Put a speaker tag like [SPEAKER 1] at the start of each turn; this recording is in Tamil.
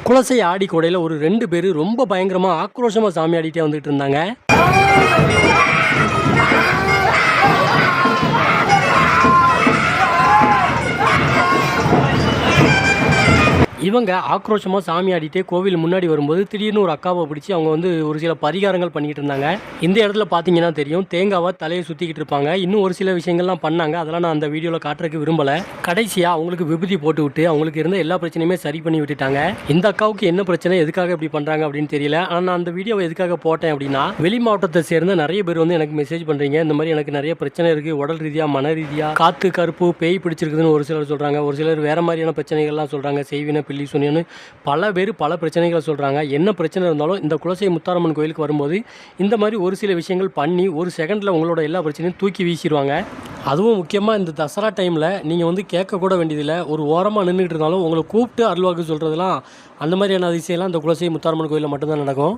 [SPEAKER 1] குலசை ஆடி கொடையில் ஒரு 2 பேர் ரொம்ப பயங்கரமாக ஆக்ரோஷமாக சாமி ஆடிட்டே வந்துட்டு இருந்தாங்க. இவங்க ஆக்ரோஷமாக சாமி ஆடிட்டே கோவில் முன்னாடி வரும்போது திடீர்னு ஒரு அக்காவை பிடிச்சி அவங்க வந்து ஒரு சில பரிகாரங்கள் பண்ணிக்கிட்டு இருந்தாங்க. இந்த இடத்துல பார்த்தீங்கன்னா தெரியும், தேங்காவை தலையை சுற்றிக்கிட்டு இருப்பாங்க. இன்னும் ஒரு சில விஷயங்கள்லாம் பண்ணாங்க, அதெல்லாம் நான் அந்த வீடியோவில் காட்டுறதுக்கு விரும்பலை. கடைசியாக அவங்களுக்கு விபூதி போட்டு விட்டு அவங்களுக்கு இருந்த எல்லா பிரச்சனையுமே சரி பண்ணி விட்டுட்டாங்க. இந்த அக்காவுக்கு என்ன பிரச்சனை, எதுக்காக இப்படி பண்ணுறாங்க அப்படின்னு தெரியல. ஆனால் நான் அந்த வீடியோவை எதுக்காக போட்டேன் அப்படின்னா, வெளி மாவட்டத்தை சேர்ந்த நிறைய பேர் வந்து எனக்கு மெசேஜ் பண்ணுறீங்க, இந்த மாதிரி எனக்கு நிறைய பிரச்சனை இருக்குது, உடல் ரீதியாக மன ரீதியாக காற்று கருப்பு பேய் பிடிச்சிருக்குதுன்னு ஒரு சிலர் சொல்கிறாங்க. ஒரு சிலர் வேறு மாதிரியான பிரச்சனைகள்லாம் சொல்கிறாங்க, செய்வினை பில்லி சொன்னின்னு பல பேர் பல பிரச்சனைகளை சொல்கிறாங்க. என்ன பிரச்சனை இருந்தாலும் இந்த குலசை முத்தாரம்மன் கோயிலுக்கு வரும்போது இந்த மாதிரி ஒரு சில விஷயங்கள் பண்ணி ஒரு செகண்டில் உங்களோட எல்லா பிரச்சனையும் தூக்கி வீசிடுவாங்க. அதுவும் முக்கியமாக இந்த தசரா டைமில் நீங்கள் வந்து கேட்கக்கூட வேண்டியதில்லை, ஒரு ஓரமாக நின்றுட்டு இருந்தாலும் உங்களை கூப்பிட்டு அருள்வாக்கு சொல்கிறதுலாம் அந்த மாதிரியான அதிசயம்லாம் இந்த குலசை முத்தாரம்மன் கோயிலில் மட்டும்தான் நடக்கும்.